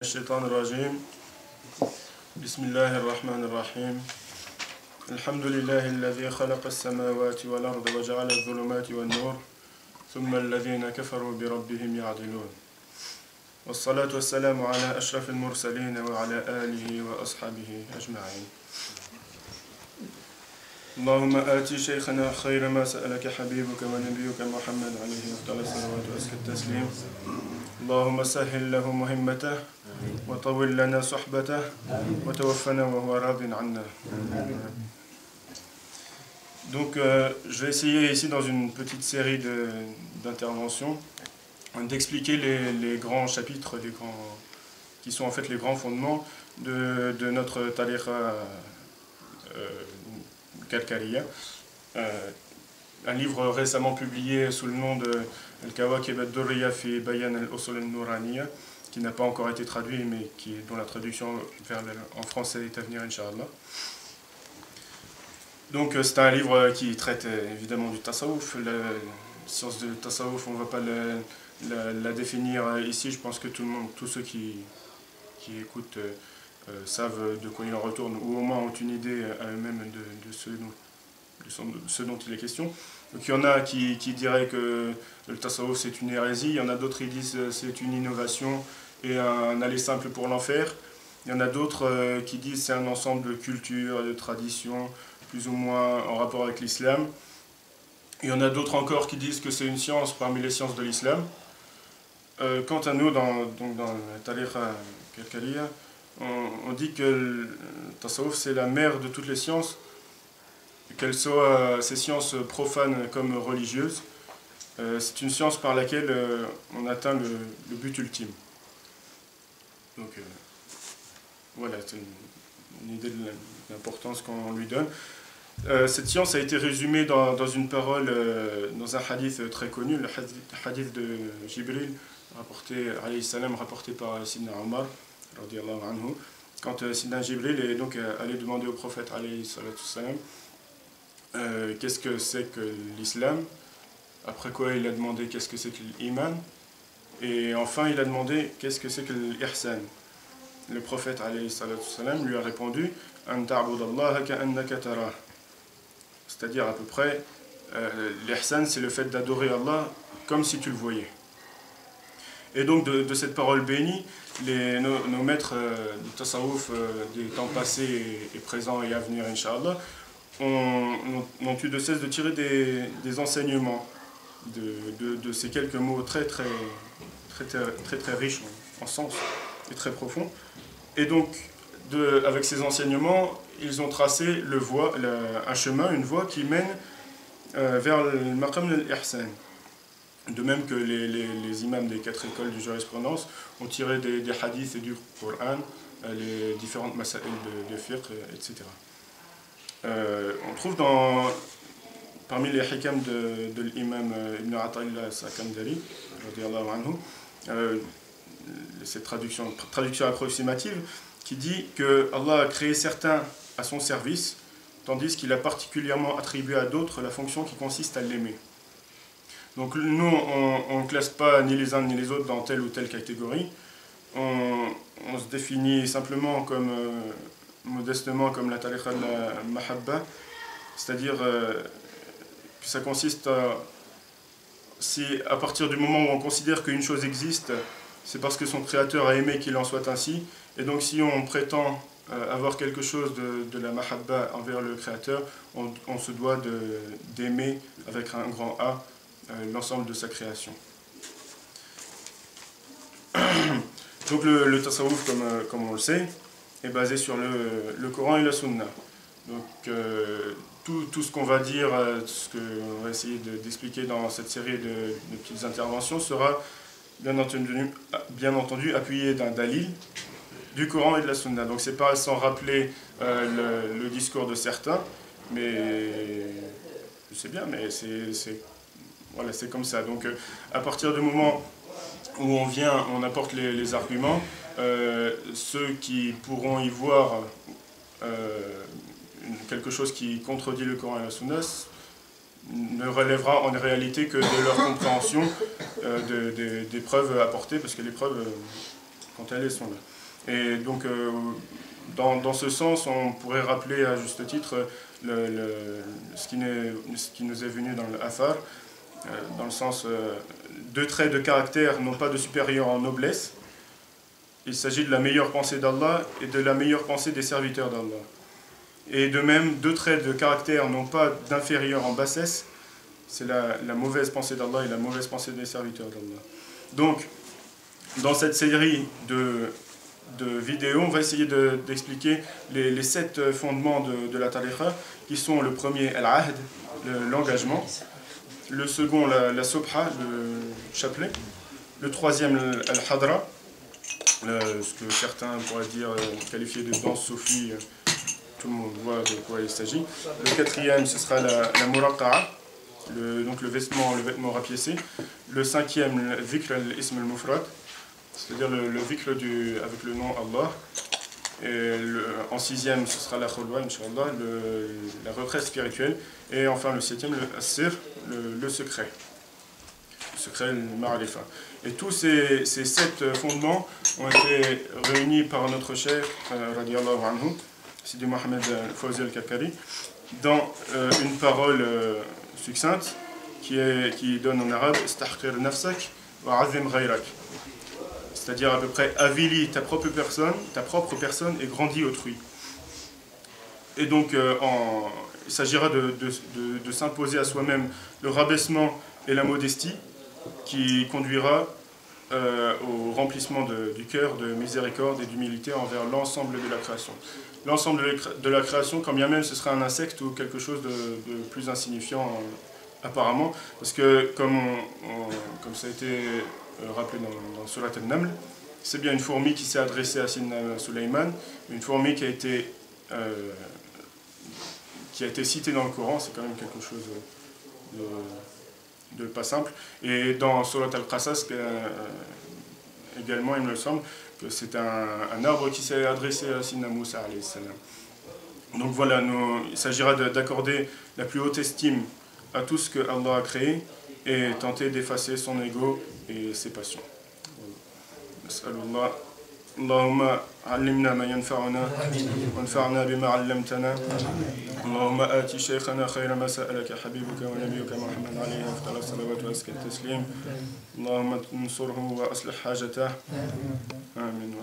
الشيطان الرجيم بسم الله الرحمن الرحيم الحمد لله الذي خلق السماوات والأرض وجعل الظلمات والنور ثم الذين كفروا بربهم يعدلون والصلاة والسلام على أشرف المرسلين وعلى آله وأصحابه أجمعين اللهم آتي شيخنا خير ما سألك حبيبك ونبيك محمد عليه أفضل الصلوات وأزكى التسليم اللهم سهل له مهمته وطول لنا صحبته وتوفنا وهو راض عنا. Donc je vais essayer ici dans une petite série d'interventions d'expliquer les grands chapitres, qui sont en fait les grands fondements de notre tariqa Kalkaliya. Un livre récemment publié sous le nom de Al-Kawakib al-Durriya fi Bayan al-Usul al-Nuraniya, qui n'a pas encore été traduit, mais dont la traduction en français est à venir, Inch'Allah. Donc c'est un livre qui traite évidemment du tasawwuf. La science de tasawwuf, on ne va pas la définir ici. Je pense que tous ceux qui écoutent savent de quoi il en retourne, ou au moins ont une idée à eux-mêmes de ce dont il est question. Donc il y en a qui diraient que le tasawwuf c'est une hérésie, il y en a d'autres qui disent que c'est une innovation et un aller simple pour l'enfer. Il y en a d'autres qui disent que c'est un ensemble de cultures, de traditions, plus ou moins en rapport avec l'islam. Il y en a d'autres encore qui disent que c'est une science parmi les sciences de l'islam. Quant à nous, dans la tariqa Kalkaliya, on dit que le tasawwuf c'est la mère de toutes les sciences, qu'elles soient ces sciences profanes comme religieuses. C'est une science par laquelle on atteint le but ultime. Donc voilà, c'est une idée de l'importance qu'on lui donne. Cette science a été résumée dans une parole, dans un hadith très connu, le hadith de Jibril, rapporté par Sidna Omar, anhu, quand Sidna Jibril est donc allé demander au prophète qu'est-ce que c'est que l'islam, après quoi il a demandé qu'est-ce que c'est que l'iman, et enfin il a demandé qu'est-ce que c'est que l'ihsan. Le prophète lui a répondu an ta'budallaha ka'annaka tarah, c'est-à-dire à peu près l'ihsan c'est le fait d'adorer Allah comme si tu le voyais. Et donc de cette parole bénie, nos maîtres du tasawwuf des temps passés et présents et à venir, Inch'Allah, n'ont eu de cesse de tirer des enseignements de ces quelques mots très riches en sens et très profonds. Et donc, avec ces enseignements, ils ont tracé un chemin, une voie qui mène vers le maqam al-ihsan. De même que les imams des 4 écoles de jurisprudence ont tiré des hadiths du Coran, les différentes masail de fiqh, etc. On trouve parmi les hikam de l'imam Ibn Ata'illah al-Sakandari, cette traduction approximative, qui dit que Allah a créé certains à son service, tandis qu'il a particulièrement attribué à d'autres la fonction qui consiste à l'aimer. Donc nous, on ne classe pas ni les uns ni les autres dans telle ou telle catégorie. On se définit simplement modestement comme la tariqa de la mahabba, c'est-à-dire que ça consiste si à partir du moment où on considère qu'une chose existe, c'est parce que son créateur a aimé qu'il en soit ainsi, et donc si on prétend avoir quelque chose de la mahabba envers le créateur, on se doit d'aimer avec un grand A l'ensemble de sa création. Donc le tasawwuf, comme on le sait, est basé sur le Coran et la Sunna. Donc tout ce qu'on va dire, ce qu'on va essayer d'expliquer dans cette série de petites interventions sera bien entendu appuyé d'un dalil du Coran et de la Sunna. Donc c'est pas sans rappeler le discours de certains, mais c'est bien, mais voilà, c'est comme ça. Donc à partir du moment où on apporte les arguments, ceux qui pourront y voir quelque chose qui contredit le Coran et la Sunna ne relèvera en réalité que de leur compréhension des preuves apportées, parce que les preuves quand elles sont là. Et donc, dans ce sens, on pourrait rappeler à juste titre ce qui nous est venu dans le Athar, dans le sens, deux traits de caractère n'ont pas de supérieur en noblesse. Il s'agit de la meilleure pensée d'Allah et de la meilleure pensée des serviteurs d'Allah. Et de même, deux traits de caractère n'ont pas d'inférieur en bassesse. C'est la mauvaise pensée d'Allah et la mauvaise pensée des serviteurs d'Allah. Donc, dans cette série de vidéos, on va essayer d'expliquer les 7 fondements de la tariqa, qui sont le premier, al-ahd, l'engagement, le second, la subha, le chapelet, le troisième, al-hadra, ce que certains pourraient dire, qualifier de danse soufie, tout le monde voit de quoi il s'agit. Le quatrième, ce sera la muraqa'a, donc le vêtement rapiécé. Le cinquième, le dhikr al-ism al-mufrad, c'est-à-dire le dhikr avec le nom Allah. Et en sixième, ce sera la khulwa, Inch'Allah, la retraite spirituelle. Et enfin le septième, le sir, le secret. Le secret, le ma'arifa. Et tous ces 7 fondements ont été réunis par notre cheikh, radiallahu anhu, Sidi Mohamed Fawzi al-Kakari, dans une parole succincte qui donne en arabe istahqir nafsak wa azim ghayrak. C'est-à-dire à peu près avilis ta propre personne et grandis autrui. Et donc il s'agira de s'imposer à soi-même le rabaissement et la modestie qui conduira au remplissement du cœur de miséricorde et d'humilité envers l'ensemble de la création. L'ensemble de la création, quand bien même ce sera un insecte ou quelque chose de plus insignifiant apparemment, parce que comme ça a été rappelé dans Surat al-Naml, c'est bien une fourmi qui s'est adressée à Sidna Suleyman, une fourmi qui a été citée dans le Coran, c'est quand même quelque chose de pas simple. Et dans Surat al-Qasas, également, il me semble que c'est un arbre qui s'est adressé à Sidna Moussa alayhi salam. Donc voilà, il s'agira d'accorder la plus haute estime à tout ce que Allah a créé et tenter d'effacer son ego et ses passions. Nas'alullah. Allahumma allimna ma yanfa'una wanfa'na bima 'allamtana. Allahumma ati shaykhana khayra ma sa'alaka habibuka wa nabiyyuka Muhammad alayhi afdalus salawat wa azka taslim. Allahumma ansurhu wa aslih hajatah. Amin.